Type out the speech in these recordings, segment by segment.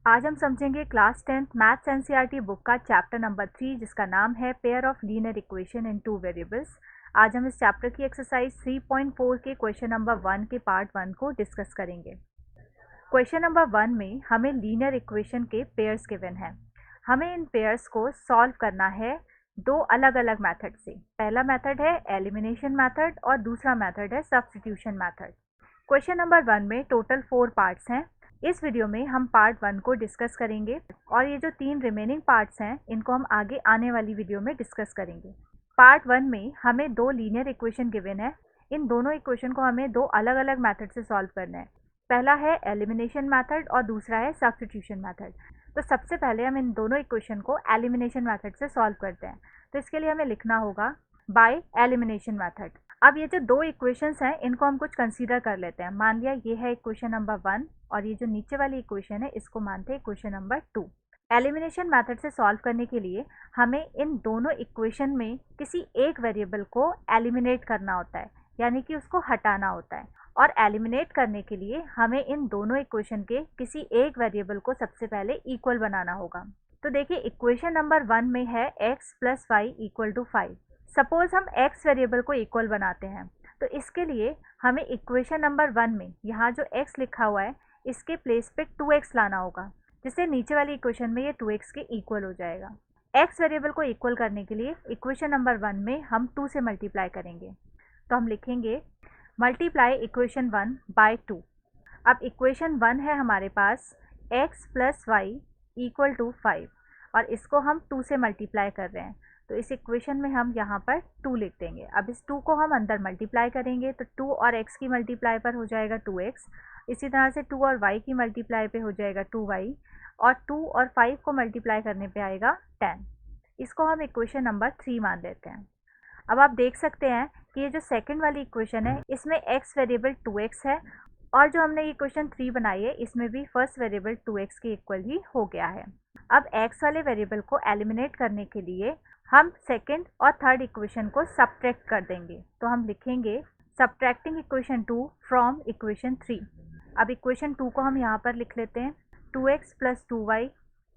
आज हम समझेंगे class 10th maths NCERT book का चैप्टर नंबर 3 जिसका नाम है pair of linear equation in two variables. आज हम इस चैप्टर की एक्सरसाइज 3.4 के क्वेश्चन नंबर 1 के पार्ट 1 को डिस्कस करेंगे। क्वेश्चन नंबर 1 में हमें लीनियर इक्वेशन के पेयर्स गिवन है। हमें इन पेयर्स को सॉल्व करना है दो अलग अलग मेथड से। पहला मेथड है एलिमिनेशन मेथड और दूसरा मेथड है सब्स्टिट्यूशन मेथड। क्वेश्चन नंबर 1 में टोटल 4 पार्ट्स हैं। इस वीडियो में हम पार्ट 1 को डिस्कस करेंगे और ये जो 3 रिमेनिंग पार्ट्स हैं इनको हम आगे आने वाली वीडियो में डिस्कस करेंगे। पार्ट 1 में हमें दो लीनियर इक्वेशन गिवन है। इन दोनों इक्वेशन को हमें दो अलग अलग मेथड से सॉल्व करना है। पहला है एलिमिनेशन मेथड और दूसरा है सब्स्टिट्यूशन मेथड। तो सबसे पहले हम इन दोनों इक्वेशन को एलिमिनेशन मेथड से सॉल्व करते हैं। तो इसके लिए हमें लिखना होगा बाय एलिमिनेशन मेथड। अब ये जो दो इक्वेशंस हैं इनको हम कुछ कंसीडर कर लेते हैं। मान लिया ये है इक्वेशन नंबर 1 और ये जो नीचे वाली इक्वेशन है इसको मानते हैं इक्वेशन नंबर 2। एलिमिनेशन मेथड से सॉल्व करने के लिए हमें इन दोनों इक्वेशन में किसी एक वेरिएबल को एलिमिनेट करना होता है, यानी कि उसको हटाना होता है। और एलिमिनेट करने के लिए हमें इन दोनों इक्वेशन के किसी एक वेरिएबल को सबसे पहले इक्वल बनाना होगा। तो देखिए इक्वेशन नंबर 1 में है x plus y equal to 5। Suppose हम x वेरिएबल को इक्वल बनाते हैं तो इसके लिए हमें इक्वेशन नंबर 1 में यहाँ जो x लिखा हुआ है इसके प्लेस पे 2x लाना होगा, जिससे नीचे वाली इक्वेशन में ये 2x के इक्वल हो जाएगा। x वेरिएबल को इक्वल करने के लिए इक्वेशन नंबर 1 में हम 2 से मल्टीप्लाई करेंगे। तो हम लिखेंगे मल्टीप्लाई इक्वेशन 1 बाय 2। अब इक्वेशन 1 है हमारे पास x plus y equal to 5 और इसको हम 2 से मल्टीप्लाई कर रहे हैं। तो इस इक्वेशन में हम यहाँ पर 2 लिख देंगे। अब इस 2 को हम अंदर मल्टीप्लाई करेंगे तो 2 और x की मल्टीप्लाई पर हो जाएगा 2x। इसी तरह से 2 और y की मल्टीप्लाई पे हो जाएगा 2y और 2 और 5 को मल्टीप्लाई करने पे आएगा 10। इसको हम इक्वेशन नंबर 3 मान लेते हैं। अब आप देख सकते हैं कि ये जो सेकंड वाली इक्वेशन है इसमें x वेरिएबल 2x है और जो हमने इक्वेशन 3 बनाई है इसमें भी फर्स्ट वेरिएबल 2x के इक्वल ही हो गया है। अब x वाले वेरिएबल को एलिमिनेट करने के लिए हम सेकंड और थर्ड इक्वेशन को सब्ट्रैक्ट कर देंगे। तो हम लिखेंगे सब्ट्रैक्टिंग इक्वेशन 2 फ्रॉम इक्वेशन 3। अब इक्वेशन 2 को हम यहाँ पर लिख लेते हैं 2x plus 2y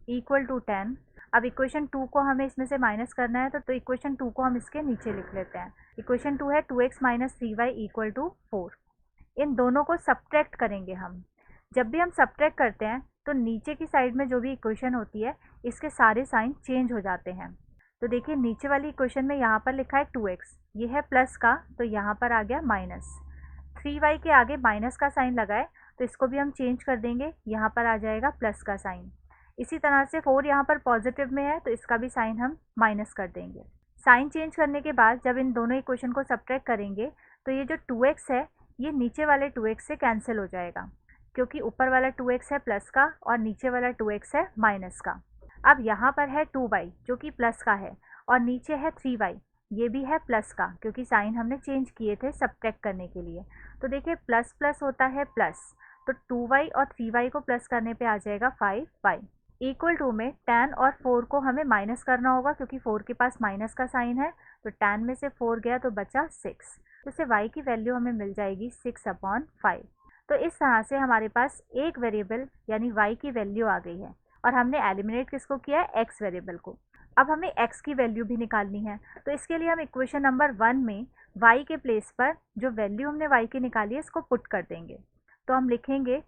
equal to 10। अब इक्वेशन 2 को हमें इसमें से माइनस करना है तो इक्वेशन 2 को हम इसके नीचे लिख लेते हैं। इक्वेशन 2 है 2x minus 3y equal to 4। इन दोनों को सब्ट्रैक्ट करेंगे हम। जब भी हम सब्ट्रैक्ट करते हैं तो नीचे की साइड में जो भी इक्वेशन होती है इसके सारे साइन चेंज हो जाते हैं। तो देखिए नीचे वाली इक्वेशन में यहाँ पर लिखा है 2x, ये है प्लस का तो यहाँ पर आ गया माइनस। 3y के आगे माइनस का साइन लगाए तो इसको भी हम चेंज कर देंगे, यहाँ पर आ जाएगा प्लस का साइन। इसी तरह से 4 यहाँ पर पॉजिटिव में है तो इसका भी साइन हम माइनस कर देंगे। साइन चेंज करने के बाद जब इन दोनों इक्वेशन को सब्ट्रैक्ट करेंगे तो ये जो 2x है ये नीचे वाले 2x से कैंसिल हो जाएगा, क्योंकि ऊपर वाला 2x है प्लस का और नीचे वाला 2x है माइनस का। अब यहाँ पर है 2y जो कि प्लस का है और नीचे है 3y, ये भी है प्लस का, क्योंकि साइन हमने चेंज किए थे सब्ट्रैक्ट करने के लिए। तो देखिए प्लस प्लस होता है प्लस, तो 2y और 3y को प्लस करने पे आ जाएगा 5y। इक्वल टू में 10 और 4 को हमें माइनस करना होगा, क्योंकि 4 के पास माइनस का साइन है। तो 10 में से 4 गया तो बचा 6, तो इससे y की वैल्यू हमें मिल जाएगी 6/5। तो इस तरह से हमारे पास एक वेरिएबल यानी y की वैल्यू आ गई है और हमने एलिमिनेट किसको किया है, x वेरिएबल को। अब हमें x की वैल्यू भी निकालनी है तो इसके लिए हम इक्वेशन नंबर 1 में y के प्लेस पर जो वैल्यू हमने y की निकाली है इसको पुट कर देंगे। तो हम लिखेंगे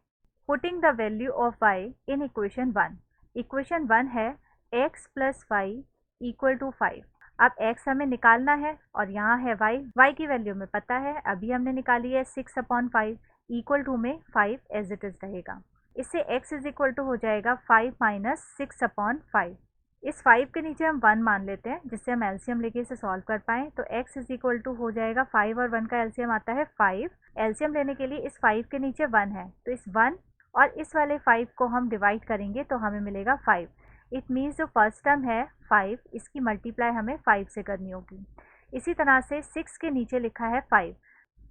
putting the value of y in equation 1। Equation 1 है x plus y equal to 5। अब x हमें निकालना है और यहाँ है y की वैल्यू हमें पता है, अभी हमने निकाली है 6/5 इक्वल टू में 5 एज इट इज़ रहेगा। इससे x इज इक्वल टू हो जाएगा 5 माइनस 6/5। इस 5 के नीचे हम 1 मान लेते हैं जिससे हम एलसीएम लेके इसे सॉल्व कर पाएँ। तो x इज इक्वल टू हो जाएगा 5 और 1 का एलसीएम आता है 5। एलसीएम लेने के लिए इस 5 के नीचे 1 है तो इस 1 और इस वाले 5 को हम डिवाइड करेंगे तो हमें मिलेगा 5। इट मीन्स जो फर्स्ट टर्म है 5, इसकी मल्टीप्लाई हमें 5 से करनी होगी। इसी तरह से 6 के नीचे लिखा है 5,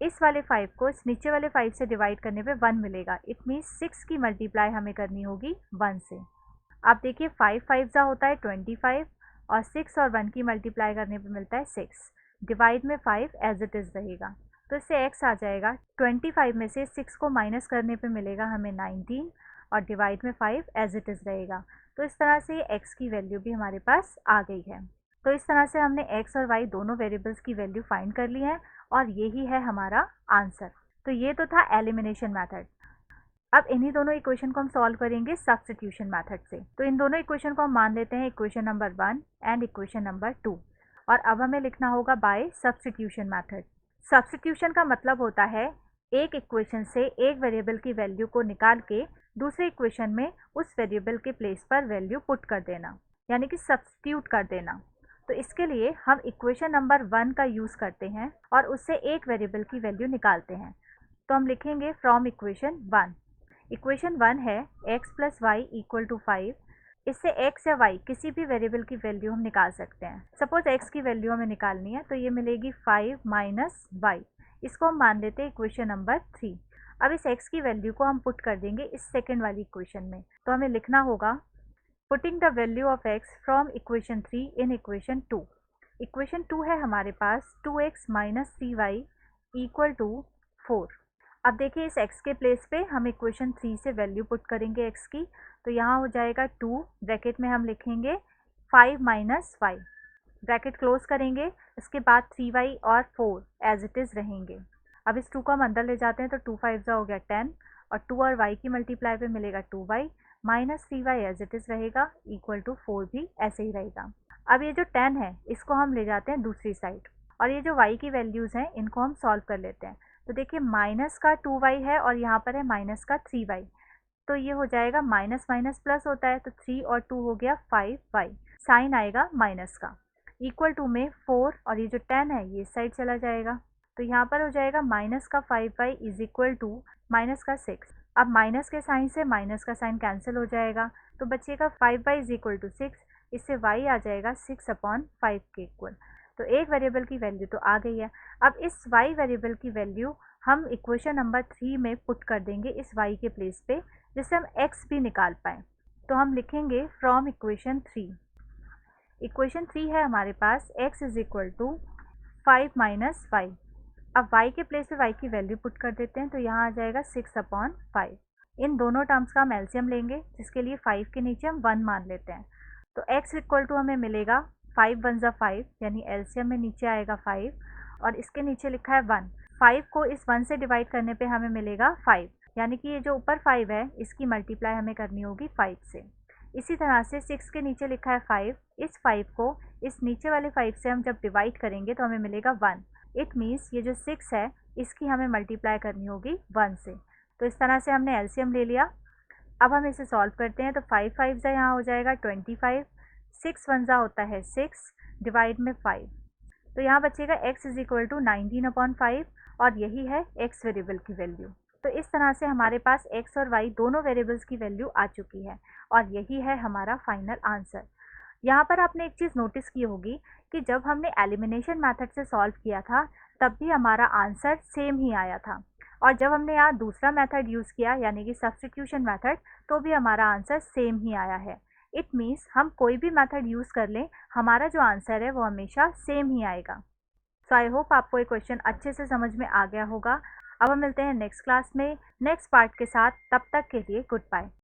इस वाले 5 को इस नीचे वाले 5 से डिवाइड करने पे 1 मिलेगा। इट मीन्स 6 की मल्टीप्लाई हमें करनी होगी 1 से। आप देखिए 5 5 जा होता है 25 और 6 और 1 की मल्टीप्लाई करने पे मिलता है 6। डिवाइड में 5 एज इट इज़ रहेगा तो इससे x आ जाएगा 25 में से 6 को माइनस करने पे मिलेगा हमें 19 और डिवाइड में 5 एज इट इज़ रहेगा। तो इस तरह से x की वैल्यू भी हमारे पास आ गई है। तो इस तरह से हमने x और y दोनों वेरिएबल्स की वैल्यू फाइंड कर ली है और यही है हमारा आंसर। तो ये तो था एलिमिनेशन मेथड। अब इन्हीं दोनों इक्वेशन को हम सॉल्व करेंगे सब्स्टिट्यूशन मेथड से। तो इन दोनों इक्वेशन को हम मान लेते हैं equation number 1 and equation number 2 और अब हमें लिखना होगा बाय सब्स्टिट्यूशन मेथड। सब्स्टिट्यूशन का मतलब होता है एक इक्वेशन से एक वेरिएबल की वैल्यू को निकाल के दूसरे इक्वेशन में उस वेरिएबल के प्लेस पर वैल्यू पुट कर देना, यानी कि सब्स्टिट्यूट कर देना। तो इसके लिए हम इक्वेशन नंबर 1 का यूज़ करते हैं और उससे एक वेरिएबल की वैल्यू निकालते हैं। तो हम लिखेंगे फ्रॉम इक्वेशन 1। इक्वेशन 1 है x plus y equal to 5। इससे x या y किसी भी वेरिएबल की वैल्यू हम निकाल सकते हैं। सपोज x की वैल्यू हमें निकालनी है तो ये मिलेगी 5 माइनस वाई। इसको हम मान लेते हैं इक्वेशन नंबर 3। अब इस x की वैल्यू को हम पुट कर देंगे इस सेकेंड वाली इक्वेशन में। तो हमें लिखना होगा putting the value of x from equation 3 in equation 2। Equation 2 है हमारे पास 2x minus 3y equal to 4। अब देखिए इस x के प्लेस पे हम इक्वेशन 3 से वैल्यू पुट करेंगे x की। तो यहाँ हो जाएगा 2, ब्रैकेट में हम लिखेंगे 5 माइनस वाई, ब्रैकेट क्लोज करेंगे। इसके बाद 3y और 4 एज इट इज़ रहेंगे। अब इस 2 को हम अंदर ले जाते हैं तो 2 5 हो गया 10 और 2 और y की मल्टीप्लाई पे मिलेगा 2y minus 3y as it is रहेगा इक्वल टू 4 भी ऐसे ही रहेगा। अब ये जो 10 है इसको हम ले जाते हैं दूसरी साइड और ये जो y की वैल्यूज़ हैं इनको हम सॉल्व कर लेते हैं। तो देखिए माइनस का 2y है और यहाँ पर है माइनस का 3y। तो ये हो जाएगा माइनस माइनस प्लस होता है तो 3 और 2 हो गया 5y, साइन आएगा माइनस का, इक्वल टू में 4 और ये जो 10 है ये इस साइड चला जाएगा। तो यहाँ पर हो जाएगा माइनस का 5y is equal to minus का 6। अब माइनस के साइन से माइनस का साइन कैंसिल हो जाएगा तो बचेगा 5y इज इक्वल टू 6। इससे y आ जाएगा 6/5 के इक्वल। तो एक वेरिएबल की वैल्यू तो आ गई है। अब इस y वेरिएबल की वैल्यू हम इक्वेशन नंबर 3 में पुट कर देंगे इस y के प्लेस पे, जिससे हम x भी निकाल पाएँ। तो हम लिखेंगे फ्रॉम इक्वेशन 3। इक्वेशन 3 है हमारे पास x is equal to 5 minus y. अब y के प्लेस पे y की वैल्यू पुट कर देते हैं तो यहाँ आ जाएगा 6/5। इन दोनों टर्म्स का हम एलसीएम लेंगे जिसके लिए 5 के नीचे हम 1 मान लेते हैं। तो x इक्वल टू हमें मिलेगा 5 1 ज़ा 5, यानी एलसीएम में नीचे आएगा 5 और इसके नीचे लिखा है 1। 5 को इस 1 से डिवाइड करने पे हमें मिलेगा 5, यानी कि ये जो ऊपर 5 है इसकी मल्टीप्लाई हमें करनी होगी 5 से। इसी तरह से 6 के नीचे लिखा है 5, इस 5 को इस नीचे वाले 5 से हम जब डिवाइड करेंगे तो हमें मिलेगा 1। इट मीन्स ये जो 6 है इसकी हमें मल्टीप्लाई करनी होगी 1 से। तो इस तरह से हमने एलसीएम ले लिया। अब हम इसे सॉल्व करते हैं तो 5 5 ज़ा यहाँ हो जाएगा 25, 6 1 ज़ा होता है 6 डिवाइड में 5। तो यहाँ बचेगा x इज इक्वल टू 19/5 और यही है x वेरिएबल की वैल्यू। तो इस तरह से हमारे पास x और y दोनों वेरिएबल्स की वैल्यू आ चुकी है और यही है हमारा फाइनल आंसर। यहाँ पर आपने एक चीज़ नोटिस की होगी कि जब हमने एलिमिनेशन मेथड से सॉल्व किया था तब भी हमारा आंसर सेम ही आया था और जब हमने यहाँ दूसरा मेथड यूज़ किया यानी कि सब्स्टिट्यूशन मेथड तो भी हमारा आंसर सेम ही आया है। इट मीन्स हम कोई भी मेथड यूज़ कर लें हमारा जो आंसर है वो हमेशा सेम ही आएगा। सो आई होप आपको ये क्वेश्चन अच्छे से समझ में आ गया होगा। अब हम मिलते हैं नेक्स्ट क्लास में नेक्स्ट पार्ट के साथ। तब तक के लिए गुड बाय।